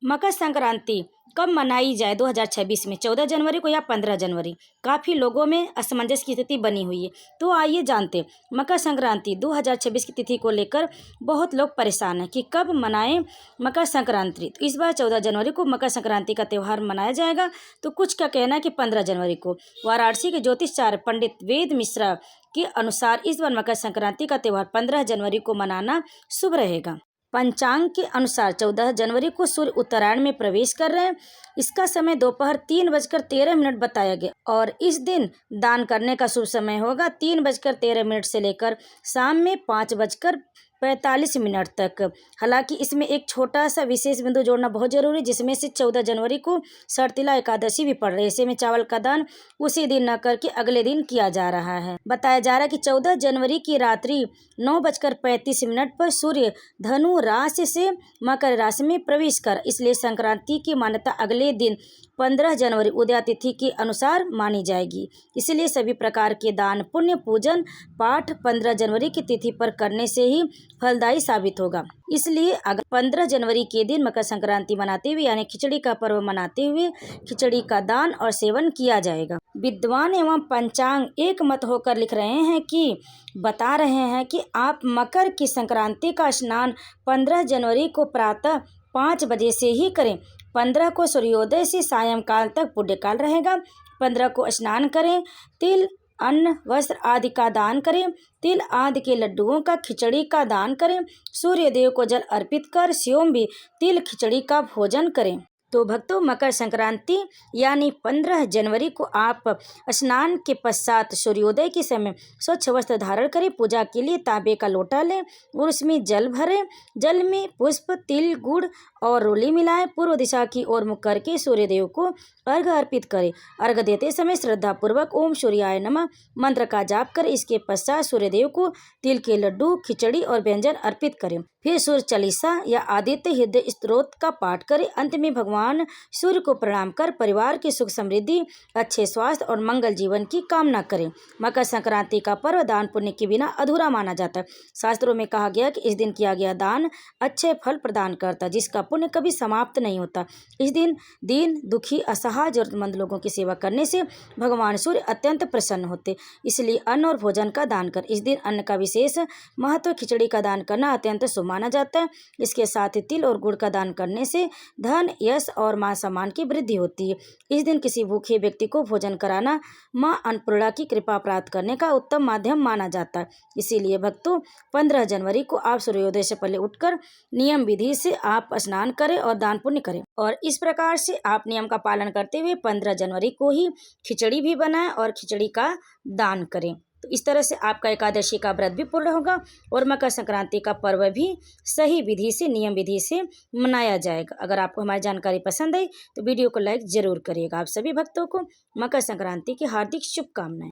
मकर संक्रांति कब मनाई जाए 2026 में, 14 जनवरी को या 15 जनवरी? काफ़ी लोगों में असमंजस की स्थिति बनी हुई है। तो आइए जानते हैं मकर संक्रांति 2026 की तिथि को लेकर बहुत लोग परेशान हैं कि कब मनाएं मकर संक्रांति। तो इस बार 14 जनवरी को मकर संक्रांति का त्यौहार मनाया जाएगा। तो कुछ का कहना है कि 15 जनवरी को। वाराणसी के ज्योतिषाचार्य पंडित वेद मिश्रा के अनुसार इस बार मकर संक्रांति का त्यौहार 15 जनवरी को मनाना शुभ रहेगा। पंचांग के अनुसार 14 जनवरी को सूर्य उत्तरायण में प्रवेश कर रहे हैं। इसका समय दोपहर 3:13 बताया गया और इस दिन दान करने का शुभ समय होगा 3:13 से लेकर शाम में 5:45 तक। हालांकि इसमें एक छोटा सा विशेष बिंदु जोड़ना बहुत जरूरी, जिसमें से 14 जनवरी को सर्तिला एकादशी भी पड़ रही है। ऐसे में चावल का दान उसी दिन न करके अगले दिन किया जा रहा है। बताया जा रहा है कि 14 जनवरी की रात्रि 9:35 पर सूर्य धनु राशि से मकर राशि में प्रवेश कर, इसलिए संक्रांति की मान्यता अगले दिन 15 जनवरी उदया तिथि के अनुसार मानी जाएगी। इसलिए सभी प्रकार के दान पुण्य पूजन पाठ 15 जनवरी की तिथि पर करने से ही फलदायी साबित होगा। इसलिए अगर 15 जनवरी के दिन मकर संक्रांति मनाते हुए यानी खिचड़ी का पर्व मनाते हुए खिचड़ी का दान और सेवन किया जाएगा। विद्वान एवं पंचांग एक मत होकर लिख रहे हैं कि बता रहे हैं कि आप मकर की संक्रांति का स्नान 15 जनवरी को प्रातः 5 बजे से ही करें। 15 को सूर्योदय से सायंकाल तक पुण्यकाल रहेगा। 15 को स्नान करें, तिल अन्न वस्त्र आदि का दान करें, तिल आदि के लड्डुओं का खिचड़ी का दान करें, सूर्य देव को जल अर्पित कर स्वयं भी तिल खिचड़ी का भोजन करें। तो भक्तों, मकर संक्रांति यानी 15 जनवरी को आप स्नान के पश्चात सूर्योदय के समय स्वच्छ वस्त्र धारण करें। पूजा के लिए तांबे का लोटा लें और उसमें जल भरें। जल में पुष्प, तिल, गुड़ और रोली मिलाएं। पूर्व दिशा की ओर मुख करके सूर्यदेव को अर्घ अर्पित करें। अर्घ देते समय श्रद्धापूर्वक ओम सूर्याय नमः मंत्र का जाप करें। इसके पश्चात सूर्यदेव को तिल के लड्डू, खिचड़ी और व्यंजन अर्पित करें। फिर सूर्य चालीसा या आदित्य हृदय स्तोत्र का पाठ करें। अंत में भगवान सूर्य को प्रणाम कर परिवार की सुख समृद्धि, अच्छे स्वास्थ्य और मंगल जीवन की कामना करें। मकर संक्रांति का पर्व दान पुण्य के बिना अधूरा माना जाता है। शास्त्रों में कहा गया कि इस दिन किया गया दान अच्छे फल प्रदान करता है, जिसका पुण्य कभी समाप्त नहीं होता। इस दिन दीन दुखी असहाय जरूरतमंद लोगों की सेवा करने से भगवान सूर्य अत्यंत प्रसन्न होते। इसलिए अन्न और भोजन का दान कर। इस दिन अन्न का विशेष महत्व, खिचड़ी का दान करना अत्यंत शुभ माना जाता है। इसके साथ ही तिल और गुड़ का दान करने से धन, यश और मान सम्मान की वृद्धि होती है। इस दिन किसी भूखे व्यक्ति को भोजन कराना मां अन्नपूर्णा की कृपा प्राप्त करने का उत्तम माध्यम माना जाता है। इसीलिए भक्तों, 15 जनवरी को आप सूर्योदय से पहले उठकर नियम विधि से आप स्नान करें और दान पुण्य करें। और इस प्रकार से आप नियम का पालन करते हुए 15 जनवरी को ही खिचड़ी भी बनाएं और खिचड़ी का दान करें। तो इस तरह से आपका एकादशी का व्रत भी पूर्ण होगा और मकर संक्रांति का पर्व भी सही विधि से, नियम विधि से मनाया जाएगा। अगर आपको हमारी जानकारी पसंद आई तो वीडियो को लाइक जरूर करिएगा। आप सभी भक्तों को मकर संक्रांति की हार्दिक शुभकामनाएं।